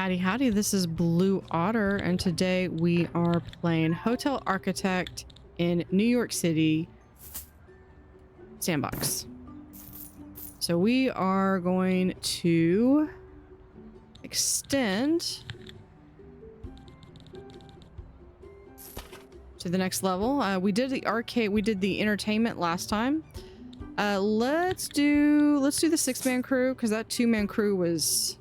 Howdy, howdy, this is Blue Otter, and today we are playing Hotel Architect in New York City Sandbox. So we are going to extend to the next level. We did the arcade, we did the entertainment last time. Let's do the 6-man crew, because that 2-man crew was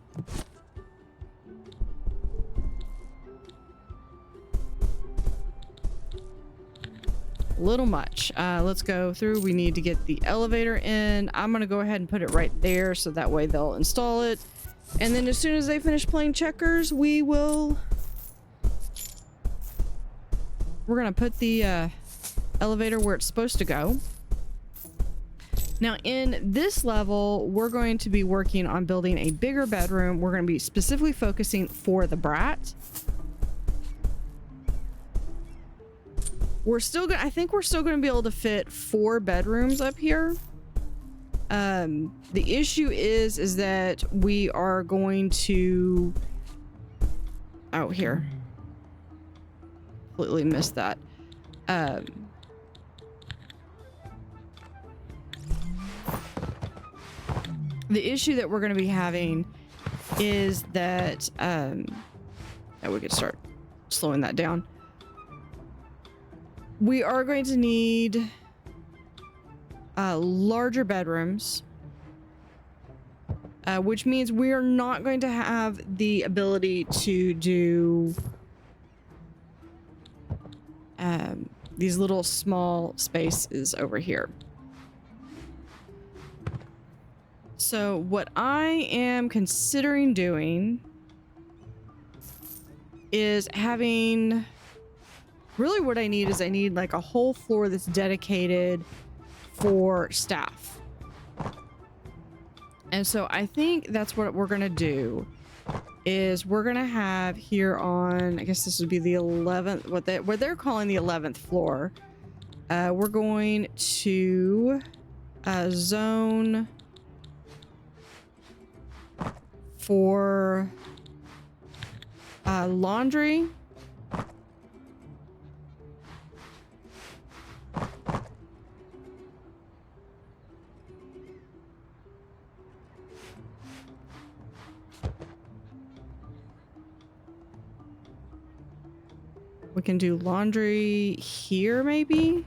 a little much. Let's go through. We need to get the elevator in. I'm gonna go ahead and put it right there so that way they'll install it, and then as soon as they finish playing checkers, we're gonna put the elevator where it's supposed to go. Now in this level, we're going to be working on building a bigger bedroom. We're going to be specifically focusing for the brat. I think we're still going to be able to fit 4 bedrooms up here. The issue is that we are going to... Oh, here. Completely missed that. The issue that we're going to be having is that... we could start slowing that down. We are going to need larger bedrooms, which means we are not going to have the ability to do these little small spaces over here. So what I am considering doing is having... Really what I need is like a whole floor that's dedicated for staff. And so I think that's what we're going to do is we're going to have here on, I guess this would be the 11th, what they're calling the 11th floor. We're going to zone for laundry. We can do laundry here, maybe?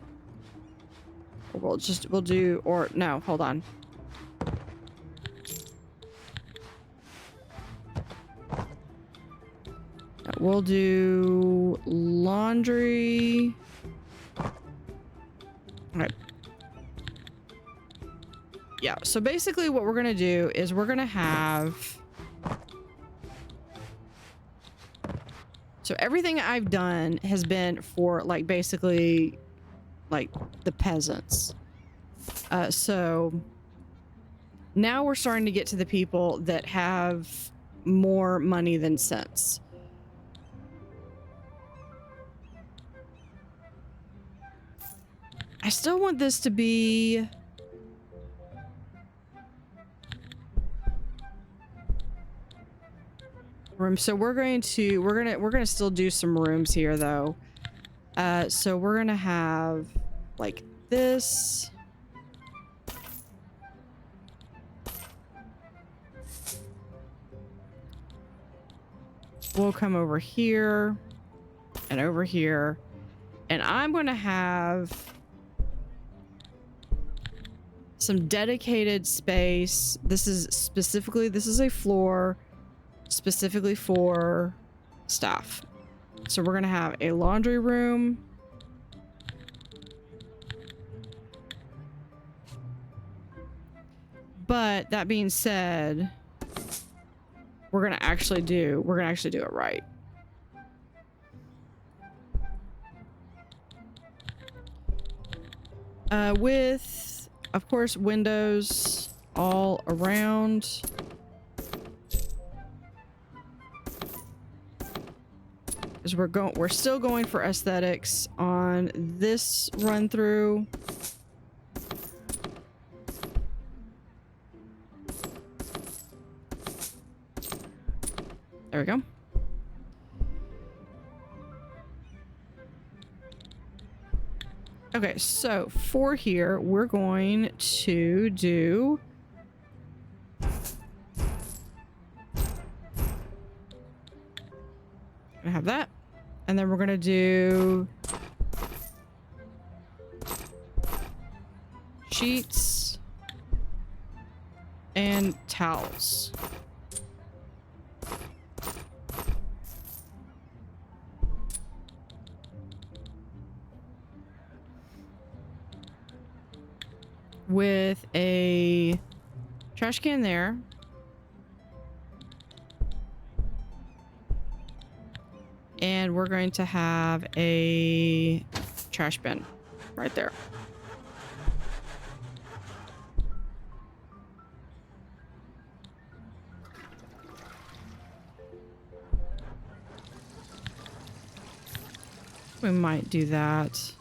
Or we'll do, or no, hold on. We'll do laundry. All right. Yeah, so basically what we're gonna do is we're gonna have... So everything I've done has been for like basically like the peasants. So now we're starting to get to the people that have more money than sense. I still want this to be... room. So we're gonna still do some rooms here though. So we're gonna have like this. We'll come over here and over here, and I'm gonna have some dedicated space. This is a floor specifically for staff. So we're gonna have a laundry room, but that being said, we're gonna actually do it right. With of course windows all around. We're still going for aesthetics on this run through. There we go. Okay, so for here, we're going to do... Gonna have that. And then we're gonna do... sheets. And towels. With a trash can there. And we're going to have a trash bin right there. We might do that.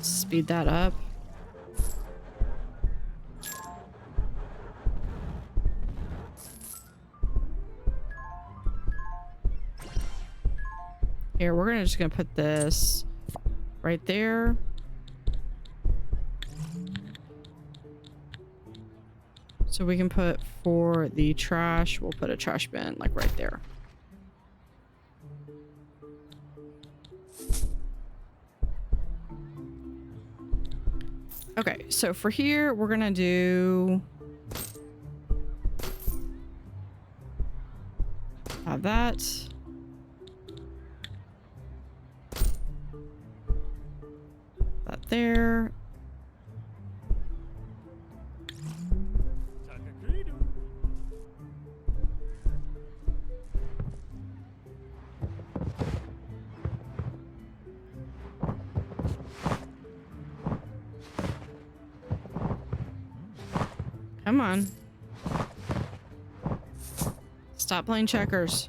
Speed that up. Here, we're just gonna put this right there. So we can put for the trash, we'll put a trash bin like right there. Okay, so for here, we're gonna do... have that. That there. Come on. Stop playing checkers.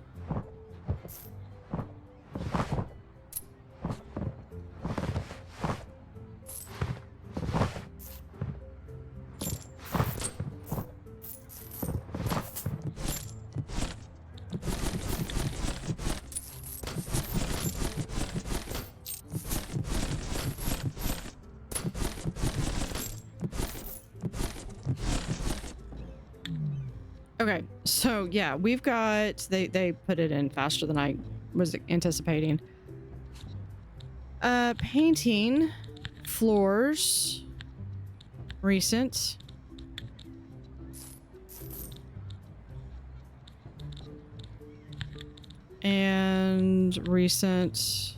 Okay, so yeah, we've got, they put it in faster than I was anticipating. Painting, floors, recent. And recent.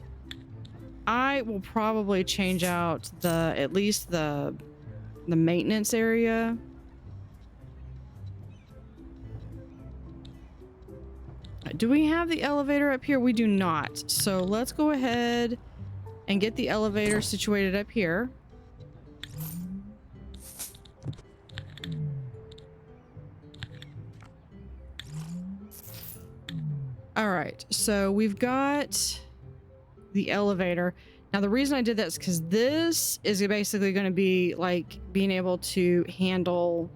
I will probably change out at least the maintenance area. Do we have the elevator up here? We do not. So let's go ahead and get the elevator situated up here. All right. So we've got the elevator. Now, the reason I did that is because this is basically going to be like being able to handle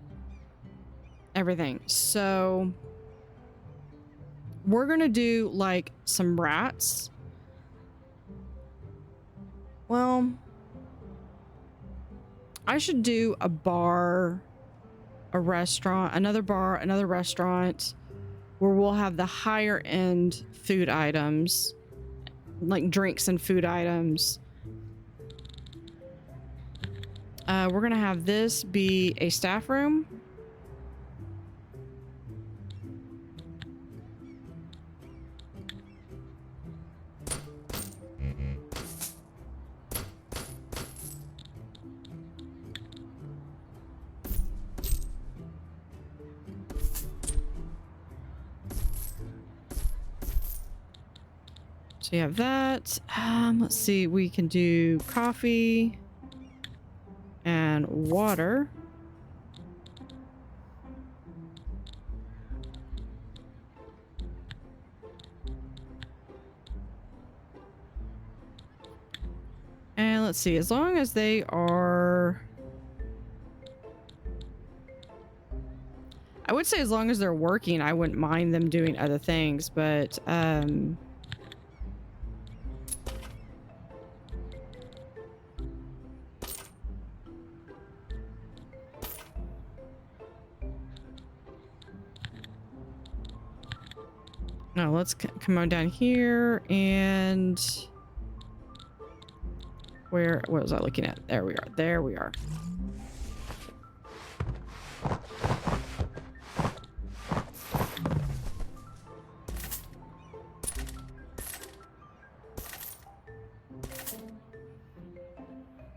everything. So... we're gonna do like some rats. Well, I should do a bar, a restaurant, another bar, another restaurant, where we'll have the higher end food items, like drinks and food items. We're gonna have this be a staff room. So you have that. Let's see, we can do coffee and water. And let's see, as long as they are I would say as long as they're working, I wouldn't mind them doing other things, but no, let's come on down here and what was I looking at? There we are. There we are.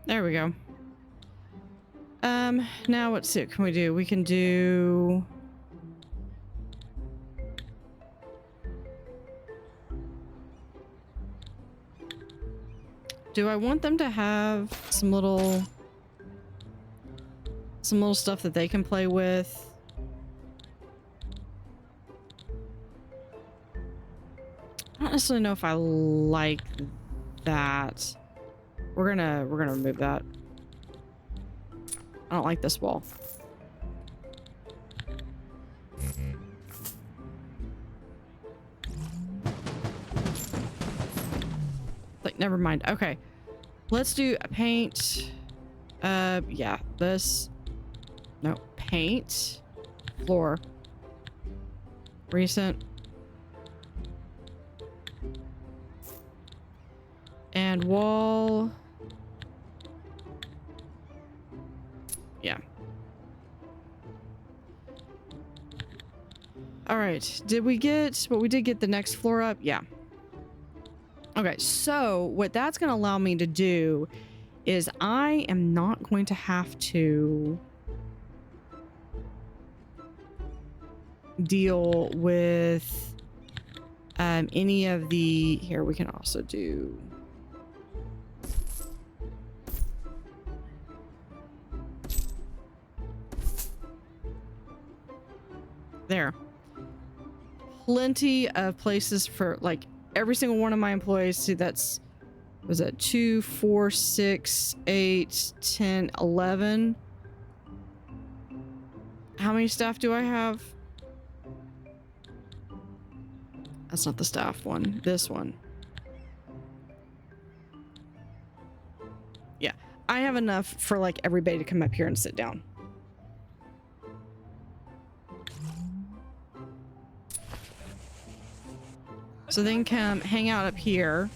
There we go. Now let's see, what can we do? We can do... Do I want them to have some little stuff that they can play with? I don't necessarily know if I like that. We're gonna remove that. I don't like this wall. Like, never mind. Okay. Let's do a paint. Yeah, this. No, paint. Floor. Recent. And wall. Yeah. All right. Did we get... But we did get the next floor up? Yeah. Okay, so what that's going to allow me to do is I am not going to have to deal with any of the... Here, we can also do... There. Plenty of places for, like, every single one of my employees. See, that's... Was that 2, 4, 6, 8, 10, 11? How many staff do I have? That's not the staff one. This one. Yeah. I have enough for, like, everybody to come up here and sit down. So they can come hang out up here.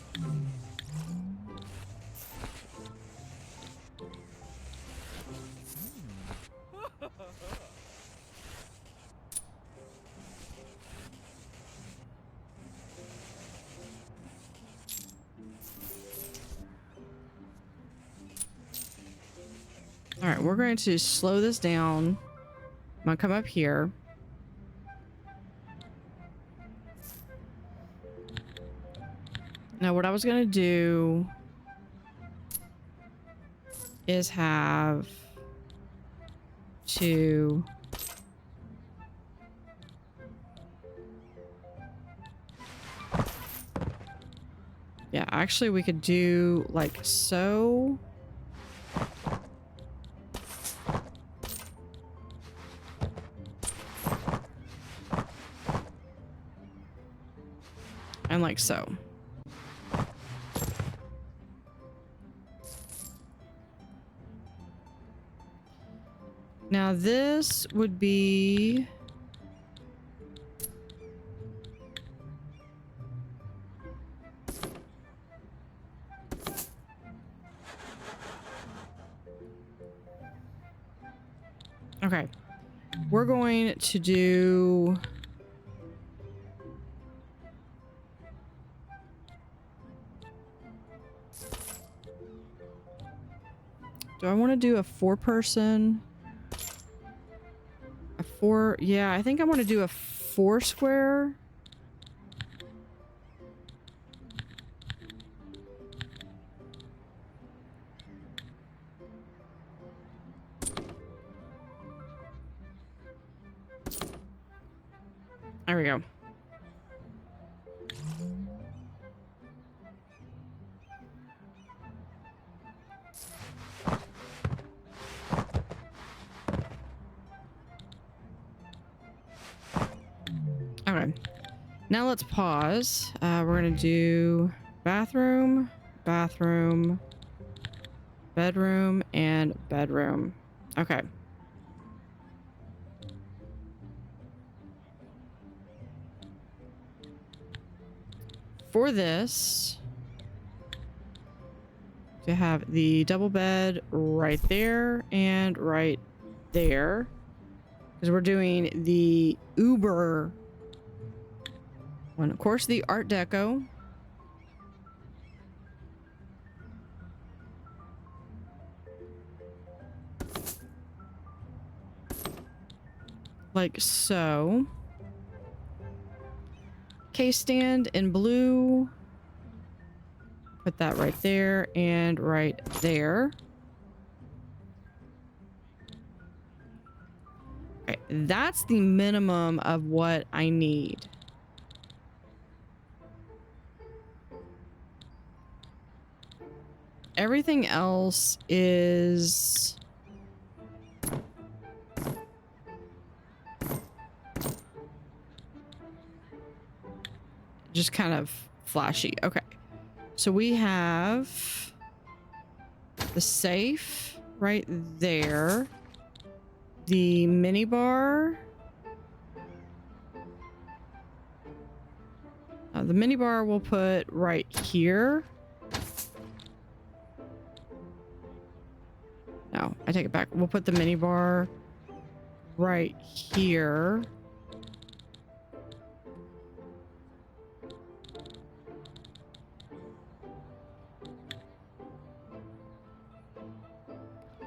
All right, we're going to slow this down. I'm gonna come up here. Now, what I was gonna do is have to... Yeah, actually we could do like so. And like so. Now this would be... Okay. We're going to do... Do I want to do a 4-person? A 4... Yeah, I think I want to do a 4 square. There we go. Now let's pause. We're gonna do bathroom, bathroom, bedroom, and bedroom. Okay. For this, to have the double bed right there and right there, because we're doing the Uber one. Of course, the Art Deco. Like so. Case stand in blue. Put that right there and right there. Okay, that's the minimum of what I need. Everything else is just kind of flashy. Okay. So we have the safe right there. The mini bar. The mini bar we'll put right here. No, I take it back. We'll put the mini bar right here.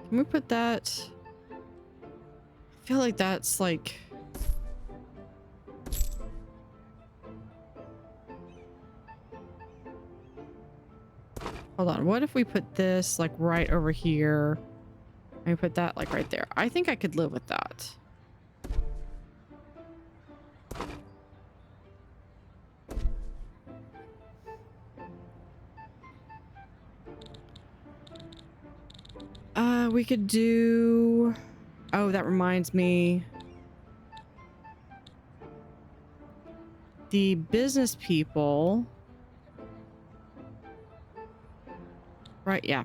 Can we put that? I feel like that's like... Hold on. What if we put this like right over here? And we put that like right there. I think I could live with that. We could do... Oh, that reminds me. The business people. Right, yeah.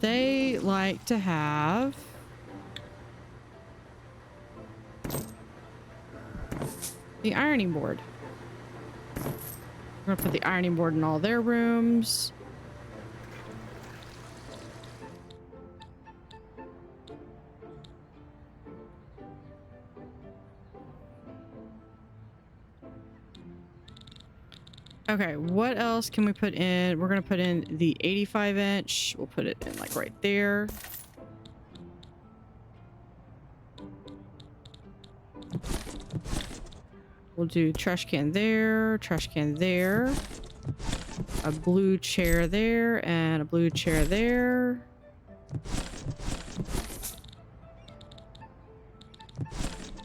They like to have the ironing board. We're gonna put the ironing board in all their rooms. Okay, what else can we put in? We're gonna put in the 85-inch. We'll put it in like right there. We'll do trash can there, trash can there, a blue chair there, and a blue chair there.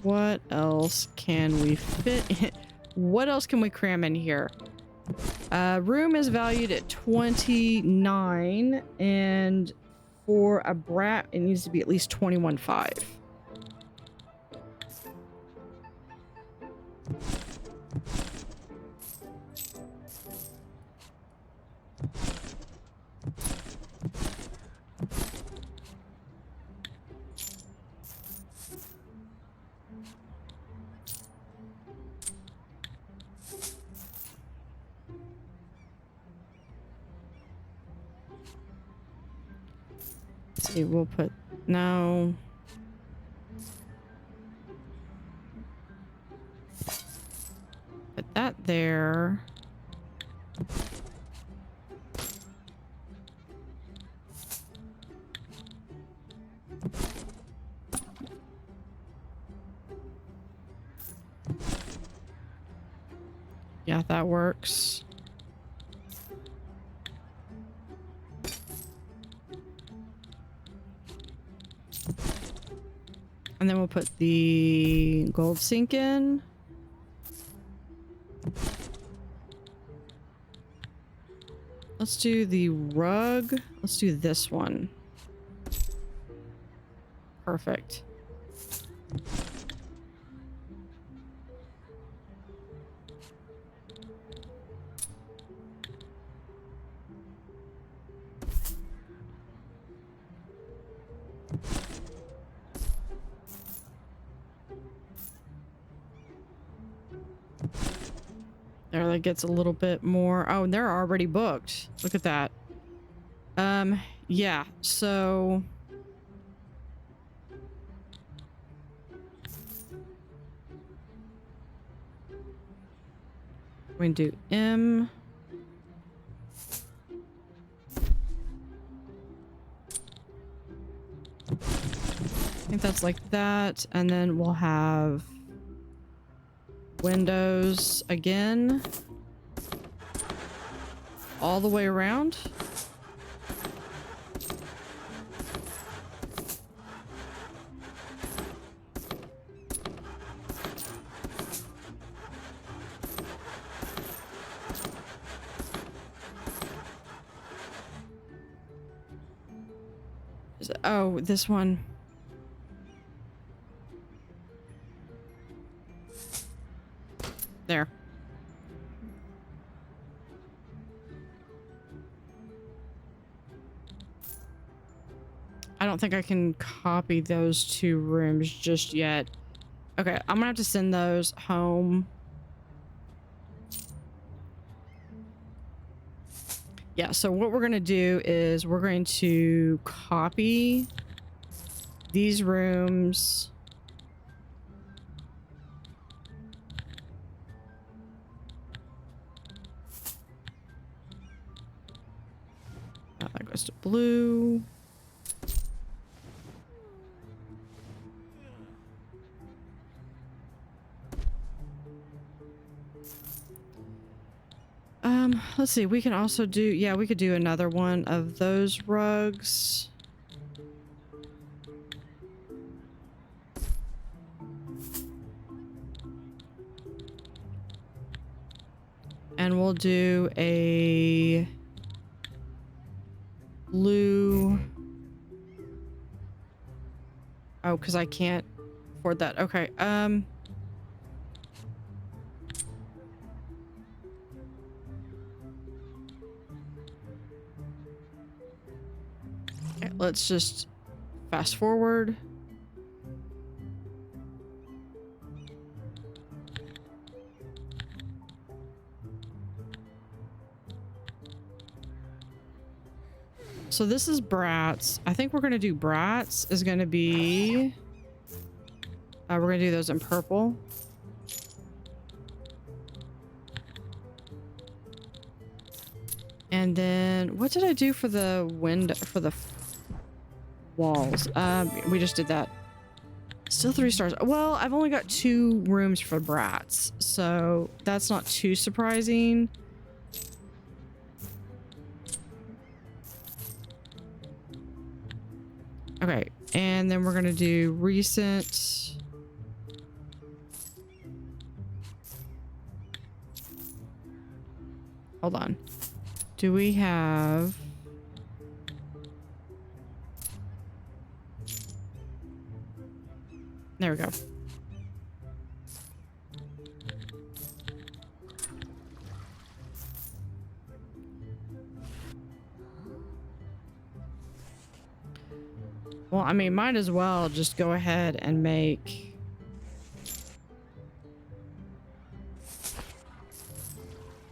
What else can we fit in? What else can we cram in here? Room is valued at 29, and for a brat, it needs to be at least 21.5. See, we'll put no. Put that there. Yeah, that works. And then we'll put the gold sink in. Let's do the rug. Let's do this one. Perfect. There, that gets a little bit more. Oh, and they're already booked. Look at that. Yeah, so we're going to do M. I think that's like that, and then we'll have windows again all the way around. Oh, this one. There. I don't think I can copy those two rooms just yet. Okay, I'm gonna have to send those home. Yeah, so what we're gonna do is we're going to copy these rooms. That goes to blue. Let's see, we can also do, yeah, we could do another one of those rugs. And we'll do a blue. Oh, because I can't afford that. Okay, okay, let's just fast forward. So this is Bratz. I think we're going to do Bratz is going to be... we're going to do those in purple. And then what did I do for the window, for the walls? We just did that. Still 3 stars. Well, I've only got 2 rooms for Bratz, so that's not too surprising. Okay, and then we're gonna do recent. Hold on. Do we have... There we go. Well, I mean, might as well just go ahead and make...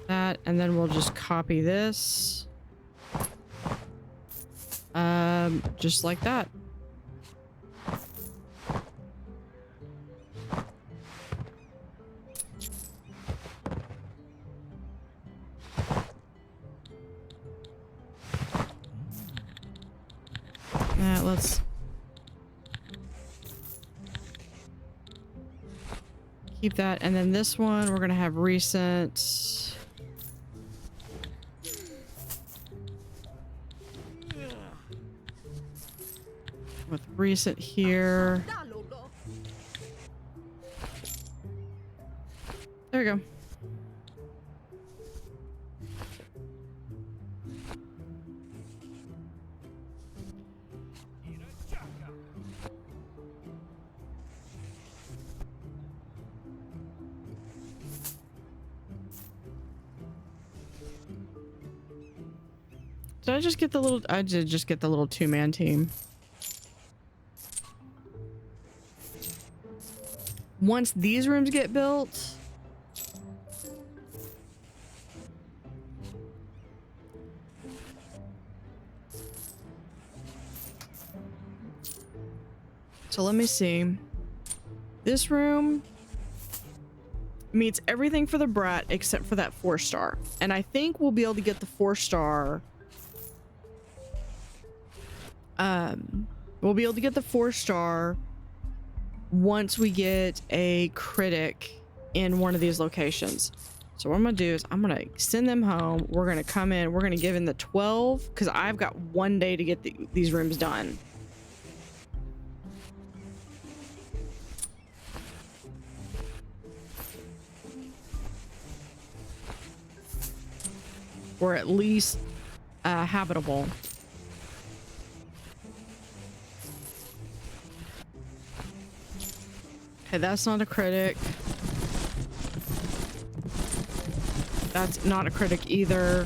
that, and then we'll just copy this. Just like that. Let's keep that, and then this one we're gonna have recent. With recent here. There we go. Did I just get the little... I did just get the little two-man team. Once these rooms get built... So let me see. This room meets everything for the brat except for that 4-star. And I think we'll be able to get the 4-star. We'll be able to get the 4-star once we get a critic in one of these locations. So what I'm gonna do is I'm gonna send them home. We're gonna come in. We're gonna give in the 12 because I've got 1 day to get these rooms done. Or at least habitable. Okay, that's not a critic. That's not a critic either.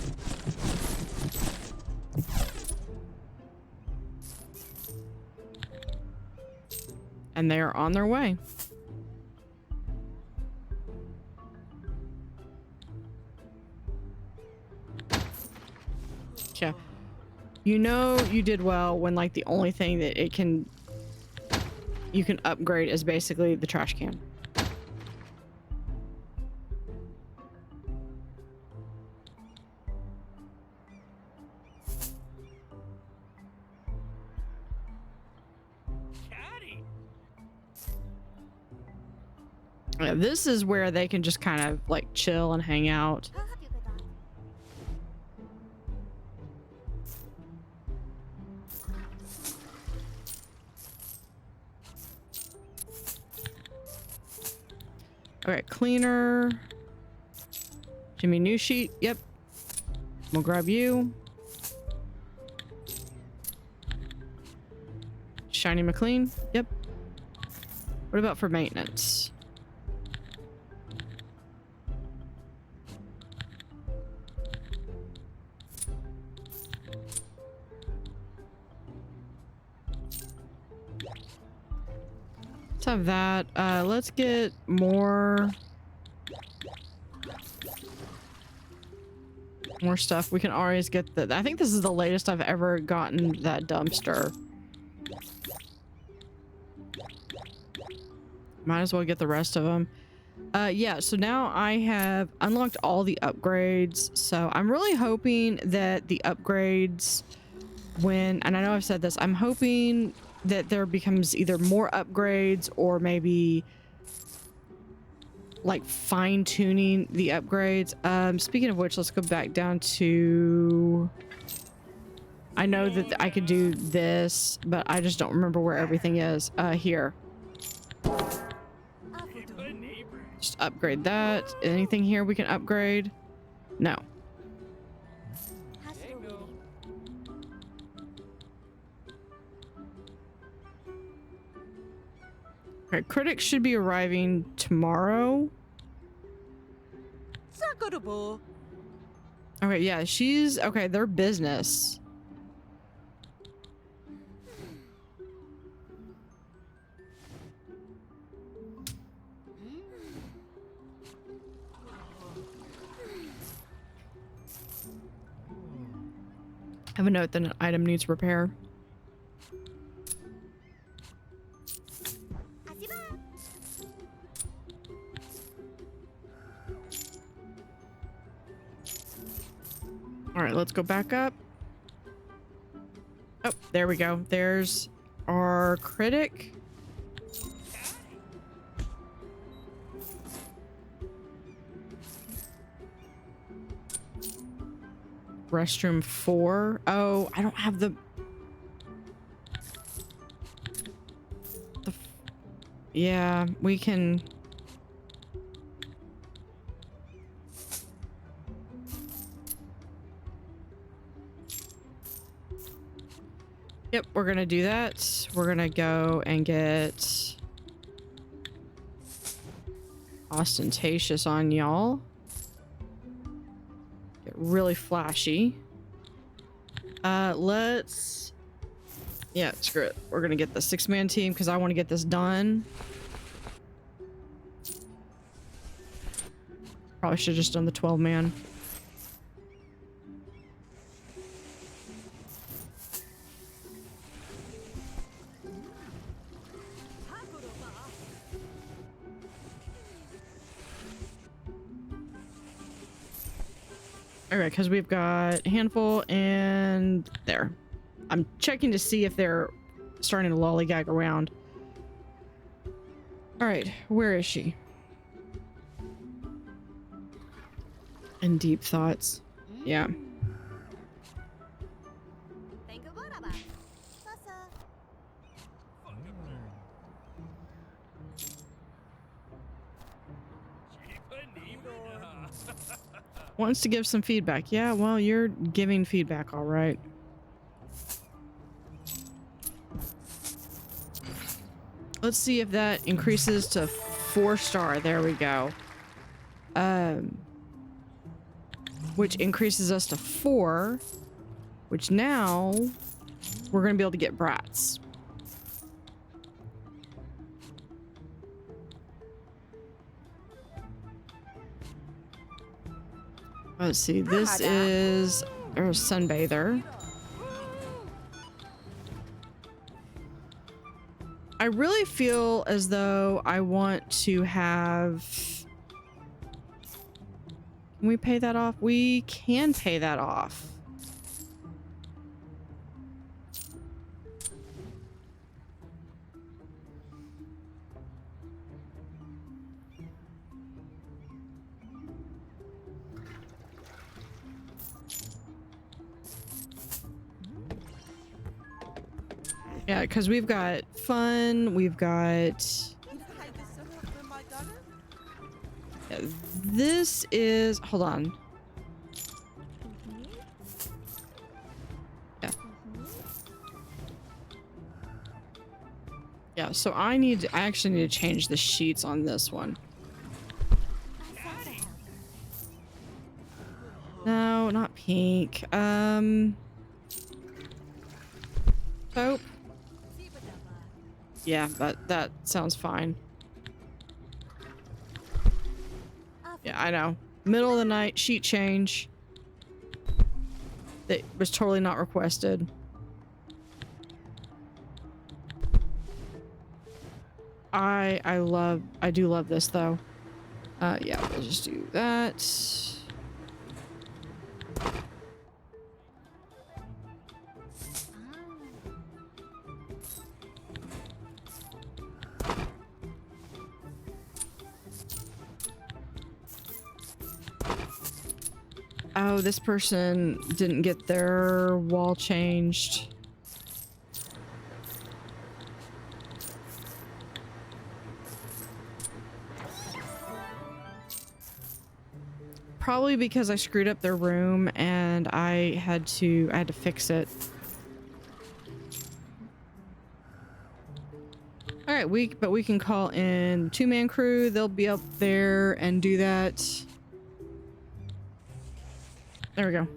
And they are on their way. Yeah. You know you did well when like the only thing that you can upgrade is basically the trash can. Yeah, this is where they can just kind of like chill and hang out. Okay, cleaner. Jimmy new sheet. Yep. We'll grab you. Shiny McLean. Yep. What about for maintenance? Let's have that. Let's get more stuff. We can always get the... I think this is the latest I've ever gotten that dumpster. Might as well get the rest of them. Yeah, so now I have unlocked all the upgrades. So I'm really hoping that the upgrades and I know I've said this, I'm hoping that there becomes either more upgrades or maybe like fine-tuning the upgrades. Speaking of which, let's go back down to... I know that I could do this, but I just don't remember where everything is. Here. Just upgrade that. Anything here we can upgrade? No. Okay, critics should be arriving tomorrow. Okay, yeah, she's... Okay, they're business. I have a note that an item needs repair. All right, let's go back up. Oh, there we go. There's our critic. Restroom 4. Oh, I don't have the yeah, we can... Yep, we're gonna do that. We're gonna go and get ostentatious on y'all. Get really flashy. Let's... Yeah, screw it. We're gonna get the 6-man team because I want to get this done. Probably should have just done the 12-man. Alright, because we've got a handful and there. I'm checking to see if they're starting to lollygag around. Alright, where is she? In deep thoughts. Yeah. Wants to give some feedback. Yeah, well, you're giving feedback, all right. Let's see if that increases to 4-star. There we go. Which increases us to 4, which now we're going to be able to get brats. Let's see, this is a sunbather. I really feel as though I want to have... Can we pay that off? We can pay that off. Yeah, because we've got fun, we've got... Yeah, this is... Hold on. Yeah. Yeah, so I actually need to change the sheets on this one. No, not pink. Taupe. Yeah, that sounds fine. Yeah, I know. Middle of the night, sheet change. That was totally not requested. I do love this though. Yeah, we'll just do that. Oh, this person didn't get their wall changed. Probably because I screwed up their room and I had to fix it. All right, but we can call in 2-man crew. They'll be up there and do that. There we go.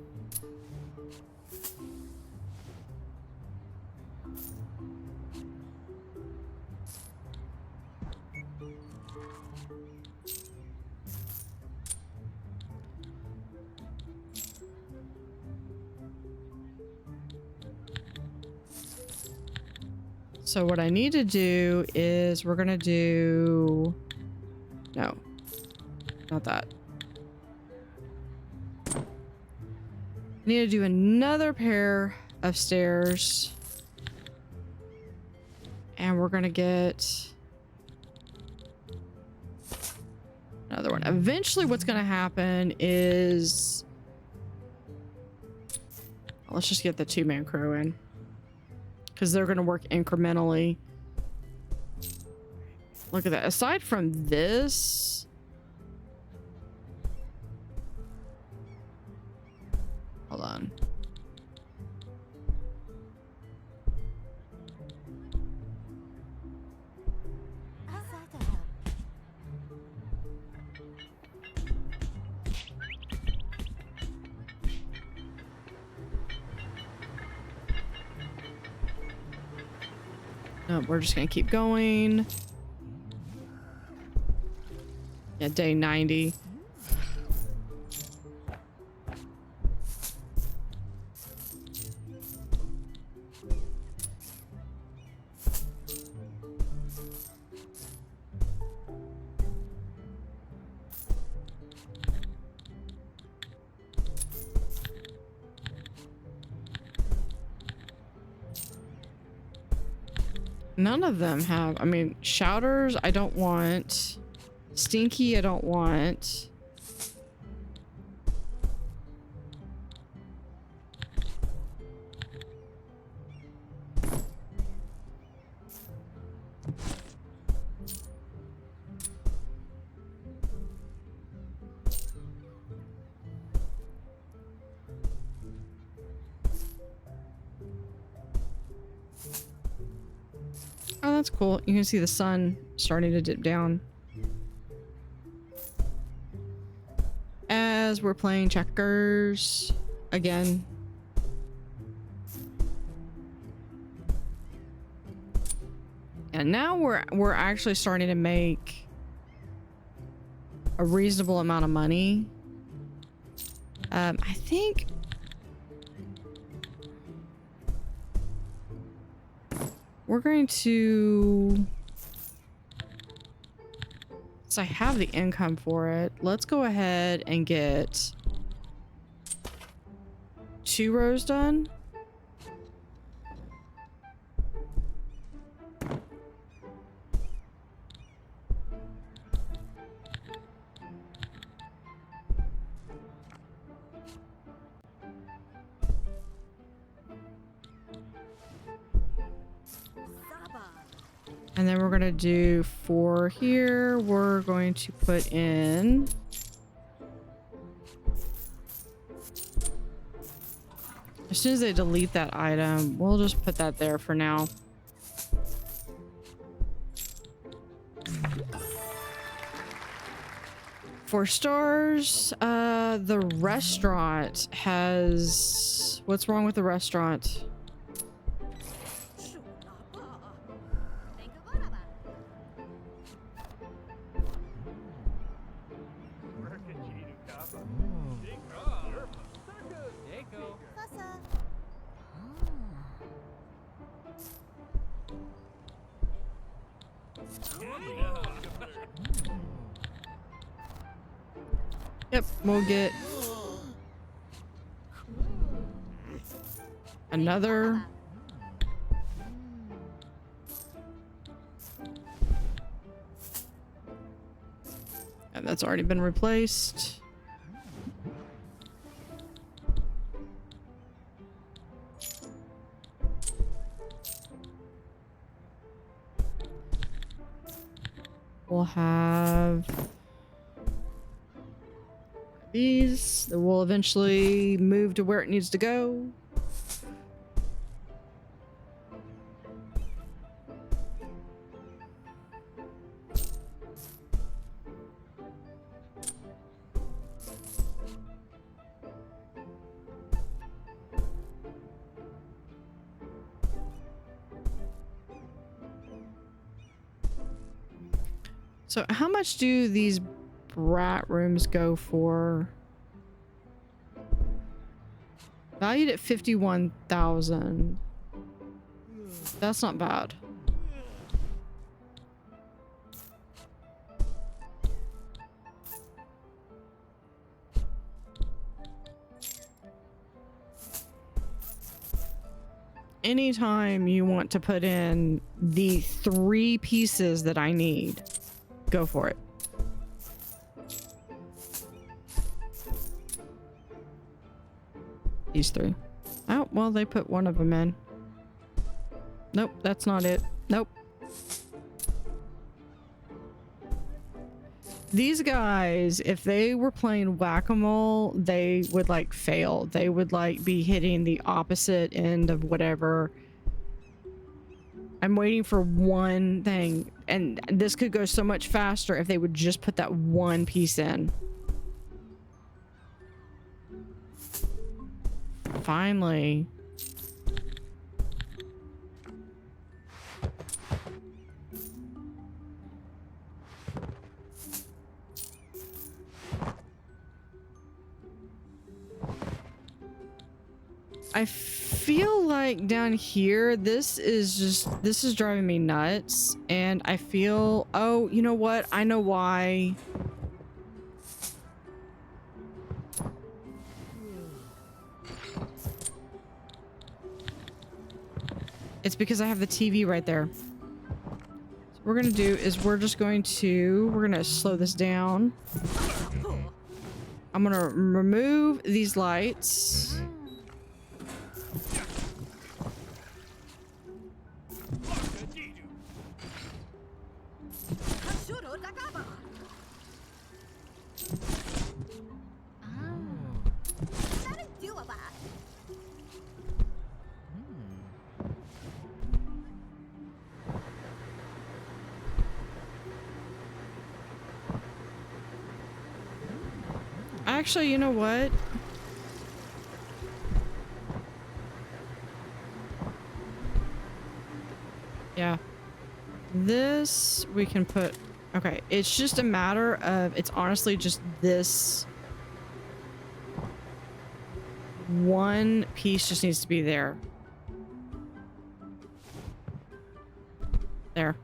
So what I need to do is we're gonna do... No, not that. I need to do another pair of stairs. And we're gonna get another one. Eventually what's gonna happen is... Let's just get the 2-man crew in. Because they're gonna work incrementally. Look at that. Aside from this... Hold on. No, we're just gonna keep going. Yeah, day 90. None of them have, I mean, shouters I don't want. Stinky I don't want. Oh, that's cool. You can see the sun starting to dip down. As we're playing checkers again. And now we're actually starting to make a reasonable amount of money. I think we're going to, so I have the income for it. Let's go ahead and get 2 rows done. And then we're going to do 4 here. We're going to put in as soon as they delete that item, we'll just put that there for now. For stars, the restaurant has, what's wrong with the restaurant? Yep, we'll get another. And that's already been replaced. We'll have these that will eventually move to where it needs to go. So how much do these brat rooms go for? Valued at 51,000. That's not bad. Anytime you want to put in the 3 pieces that I need, go for it. These 3. Oh, well, they put one of them in. Nope, that's not it. Nope. These guys, if they were playing whack-a-mole, they would like fail. They would like be hitting the opposite end of whatever. I'm waiting for one thing, and this could go so much faster if they would just put that one piece in. Finally. I feel like down here, this is driving me nuts. And I feel, oh, you know what? I know why. It's because I have the TV right there. So what we're gonna do is we're gonna slow this down. I'm gonna remove these lights. Actually, you know what? Yeah. This we can put... Okay, it's just a matter of... It's honestly just this... One piece just needs to be there. There.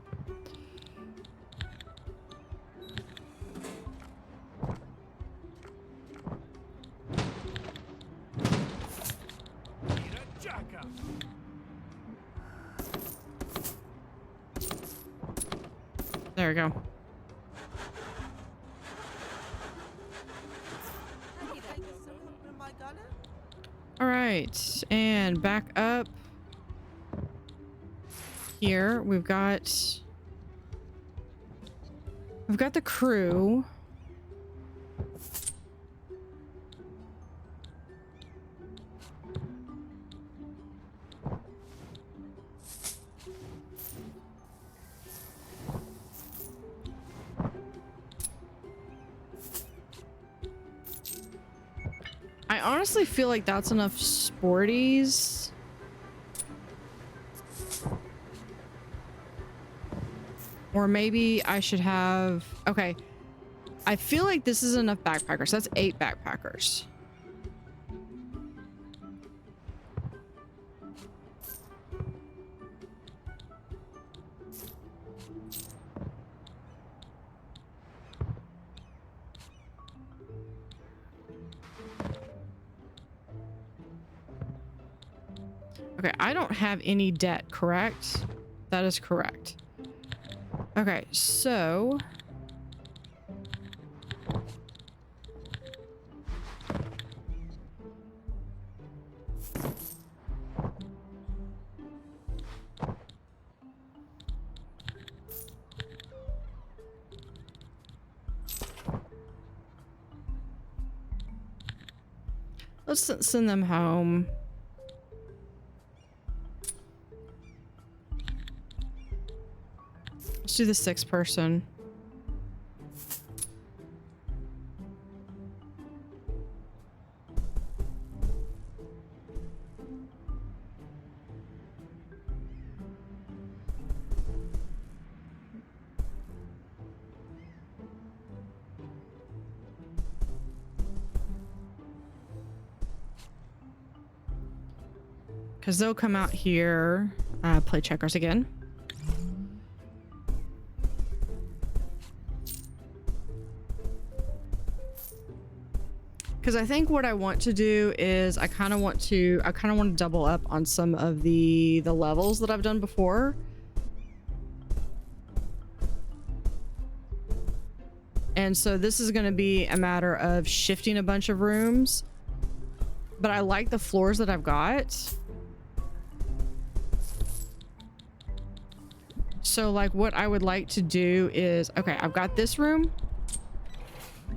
There we go. All right, and back up here. We've got the crew. I honestly feel like that's enough sporties. Or maybe I should have... Okay. I feel like this is enough backpackers. That's 8 backpackers. Okay, I don't have any debt, correct? That is correct. Okay, so... Let's send them home. Let's do the 6th person. Because they'll come out here, play checkers again. Because I think what I want to do is I kind of want to double up on some of the levels that I've done before. And so this is going to be a matter of shifting a bunch of rooms. But I like the floors that I've got. So like what I would like to do is, okay, I've got this room.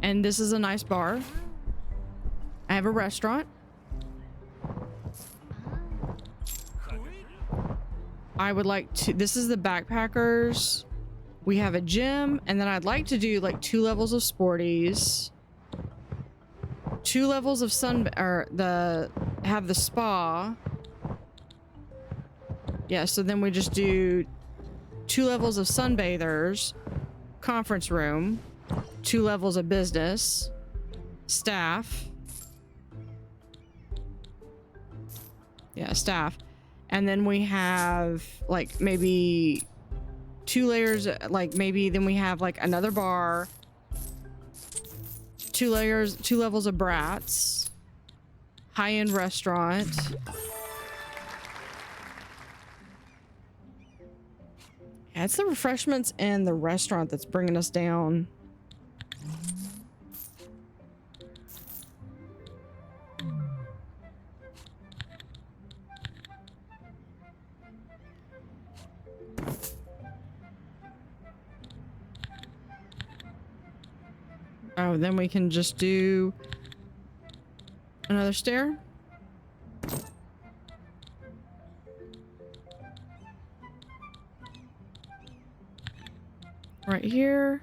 And this is a nice bar. I have a restaurant. I would like to, this is the backpackers. We have a gym, and then I'd like to do like 2 levels of sporties. 2 levels of have the spa. Yeah, so then we just do 2 levels of sunbathers, conference room, 2 levels of business, staff. Yeah, staff. And then we have like maybe 2 layers, like maybe then we have like another bar, 2 layers, 2 levels of brats, high-end restaurant. Yeah, it's the refreshments and the restaurant that's bringing us down. Oh, then we can just do another stair. Right here.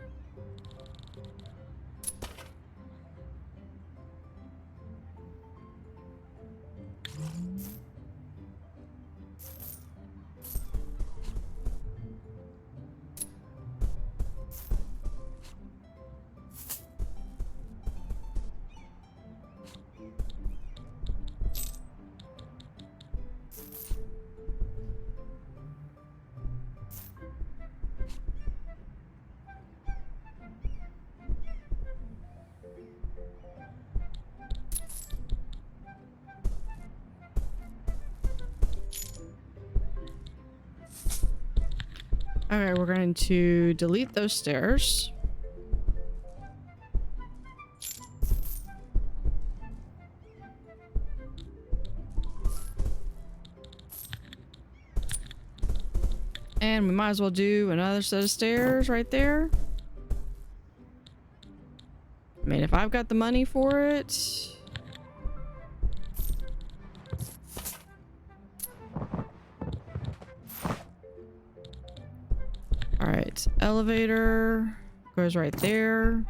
Okay, we're going to delete those stairs. And we might as well do another set of stairs right there. I mean, if I've got the money for it. All right, elevator goes right there.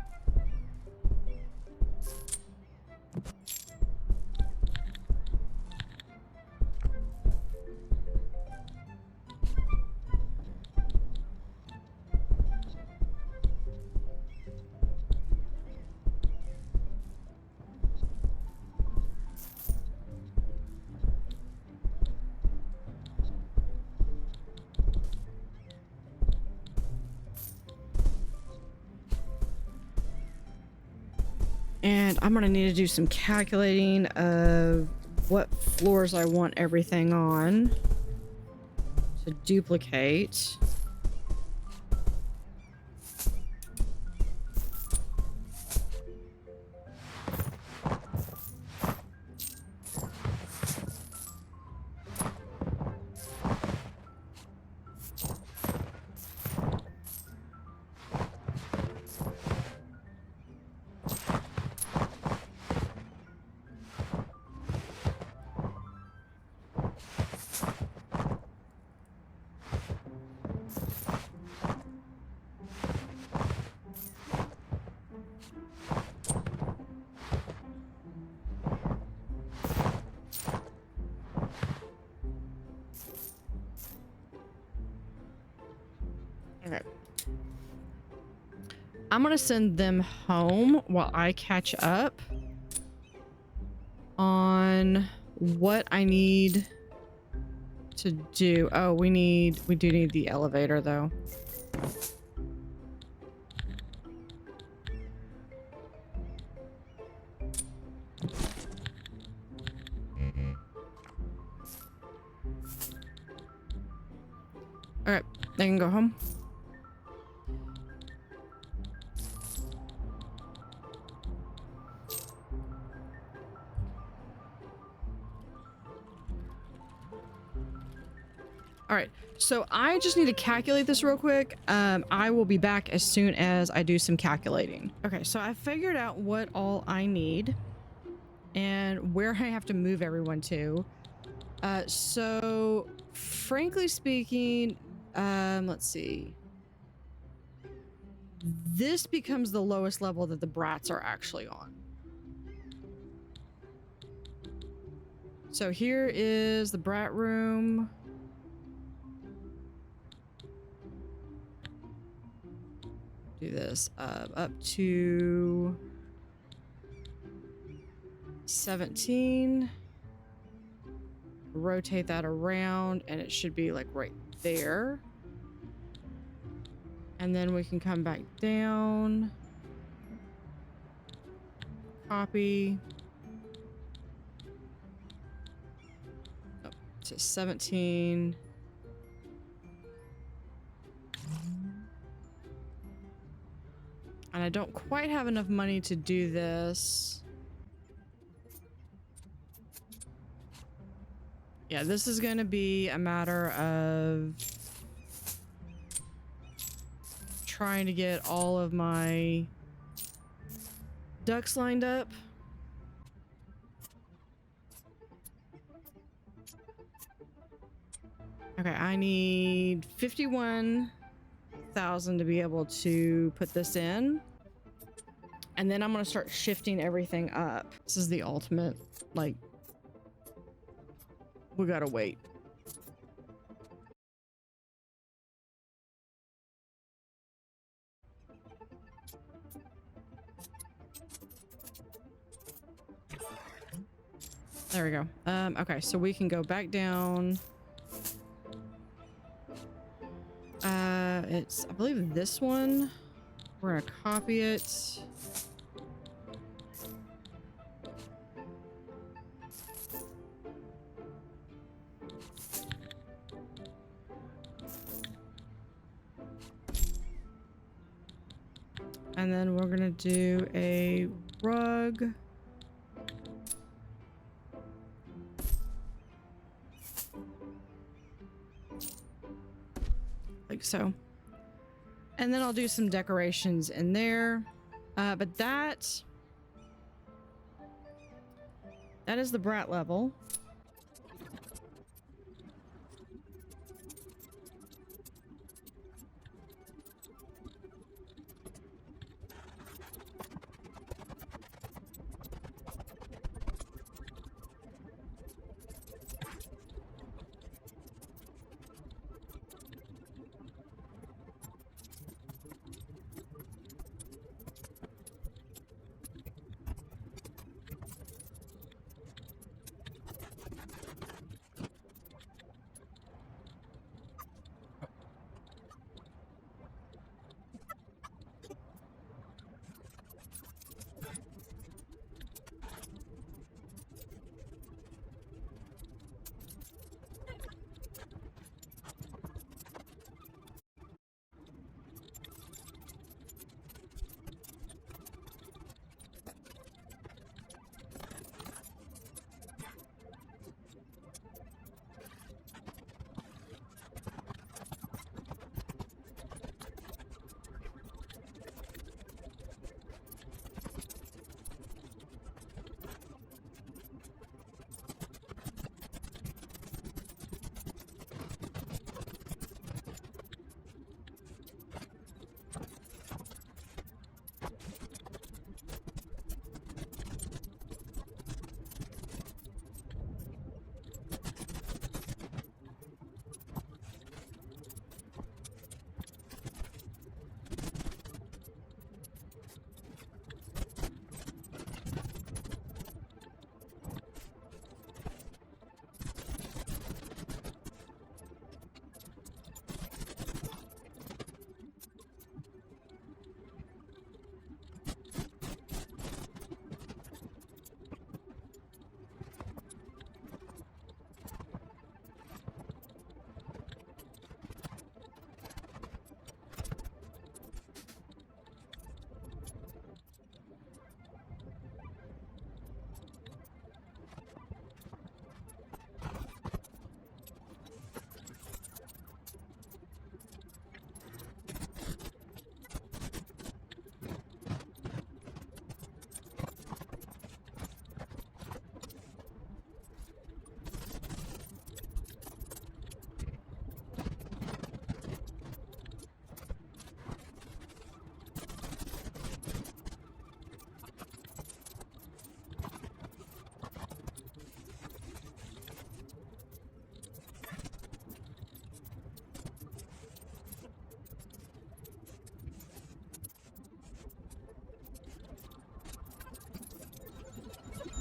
And I'm gonna need to do some calculating of what floors I want everything on to duplicate. Okay. I'm gonna send them home while I catch up on what I need to do. Oh, we do need the elevator though. All right, they can go home. All right, so I just need to calculate this real quick. I will be back as soon as I do some calculating. Okay, so I figured out what all I need and where I have to move everyone to. So frankly speaking, let's see. This becomes the lowest level that the brats are actually on. So here is the brat room. Do this up to 17. rotate that around, and it should be like right there. And then we can come back down, copy. Oh, to 17. And I don't quite have enough money to do this. Yeah, this is going to be a matter of trying to get all of my ducks lined up. Okay, I need 51,000 to be able to put this in. And then I'm going to start shifting everything up. This is the ultimate, like, we gotta wait. There we go. Okay, so we can go back down. It's, I believe, this one. We're gonna copy it. And then we're gonna do a rug. Like so. And then I'll do some decorations in there. But that is the brat level.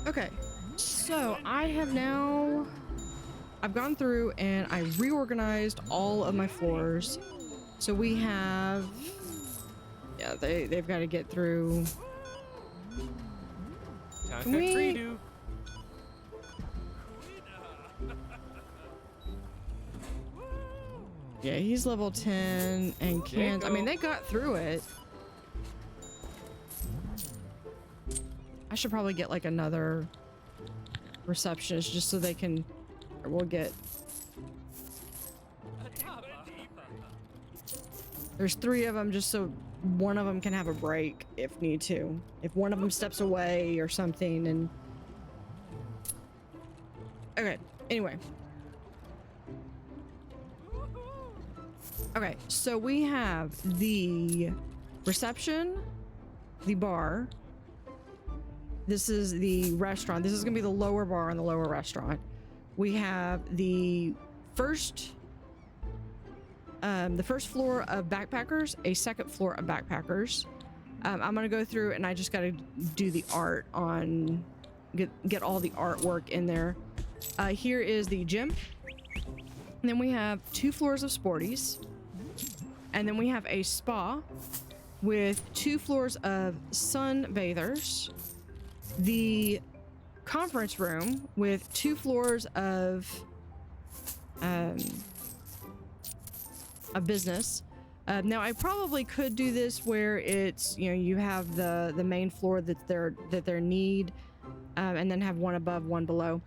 Okay, so I have now I've gone through and I reorganized all of my floors. So we have, yeah, they've got to get through. Can we? Yeah, he's level 10 and can't. I mean, they got through it. I should probably get like another receptionist just so they can. We'll get. There's 3 of them just so one of them can have a break if need to. If one of them steps away or something and. Okay, anyway. Okay, so we have the reception, the bar. This is the restaurant. This is gonna be the lower bar and the lower restaurant. We have the first floor of backpackers, a second floor of backpackers. I'm gonna go through and I just gotta do the art on, get all the artwork in there. Here is the gym. And then we have 2 floors of sporties. And then we have a spa with 2 floors of sunbathers. The conference room with 2 floors of business. Now I probably could do this where it's, you know, you have the main floor that's their need, and then have one above, one below.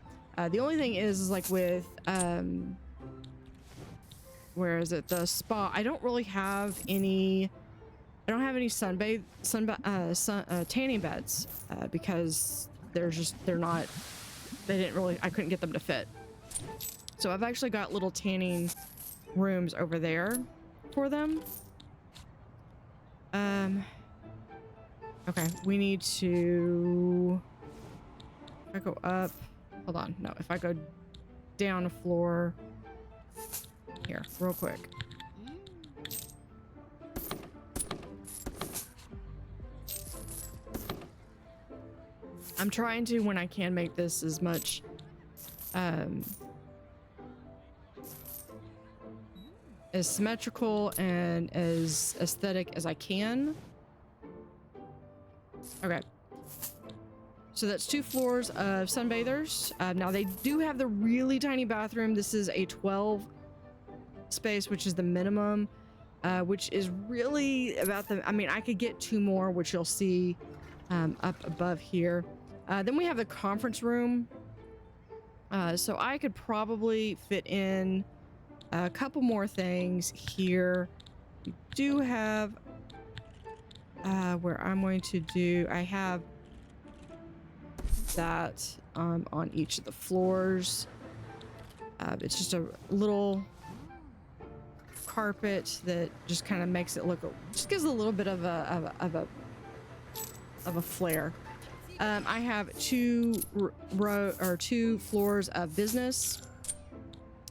The only thing is like with where is it? The spa. I don't really have any. I don't have any tanning beds because they're not. They didn't really. I couldn't get them to fit. So I've actually got little tanning rooms over there for them. Okay, we need to. If I go up, hold on. No, if I go down a floor. Here, real quick. I'm trying to, when I can, make this as much as symmetrical and as aesthetic as I can. Okay. So that's 2 floors of sunbathers. Now they do have the really tiny bathroom. This is a 12 space, which is the minimum, which is really about the, I mean, I could get 2 more, which you'll see up above here. Then we have the conference room. So I could probably fit in a couple more things here. We do have where I'm going to do, I have that on each of the floors. It's just a little carpet that just kind of makes it look, just gives a little bit of a flair. I have 2 floors of business,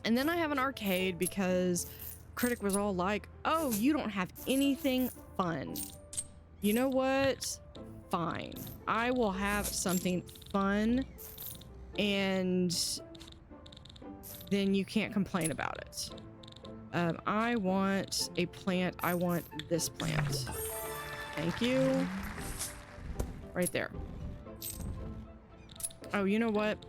and then I have an arcade because Critic was all like, "Oh, you don't have anything fun." You know what? Fine, I will have something fun, and then you can't complain about it. I want a plant. I want this plant. Thank you. Right there. Oh, you know what?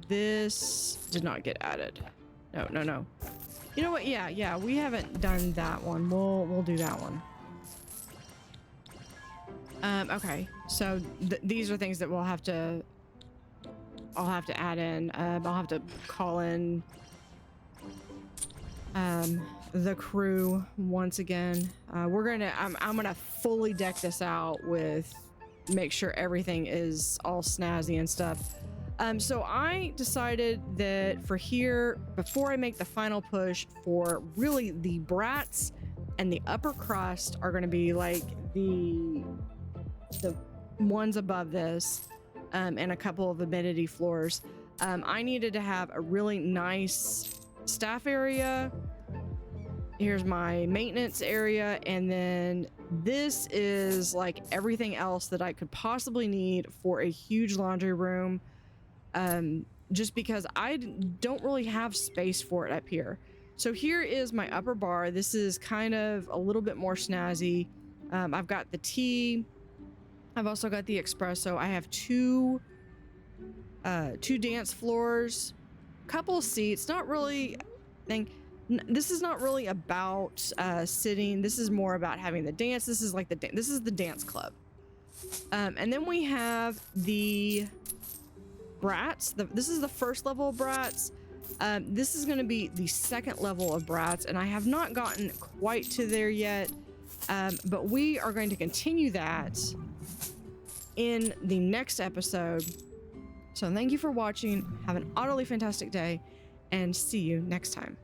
This did not get added. No, no, no. You know what? Yeah, we haven't done that one. We'll do that one. Okay. So these are things that I'll have to add in. I'll have to call in the crew once again. I'm gonna fully deck this out with, make sure everything is all snazzy and stuff. So I decided that for here, before I make the final push, for really the brats and the upper crust are going to be like the ones above this, and a couple of amenity floors. I needed to have a really nice staff area. Here's my maintenance area, and then this is like everything else that I could possibly need for a huge laundry room. just because I don't really have space for it up here. So here is my upper bar. This is kind of a little bit more snazzy. I've got the tea. I've also got the espresso. I have two dance floors, couple seats. Not really. This is not really about sitting. This is more about having the dance. This is like this is the dance club. And then we have the brats. This is the first level of brats. This is going to be the second level of brats, and I have not gotten quite to there yet. But we are going to continue that in the next episode. So thank you for watching. Have an utterly fantastic day, and see you next time.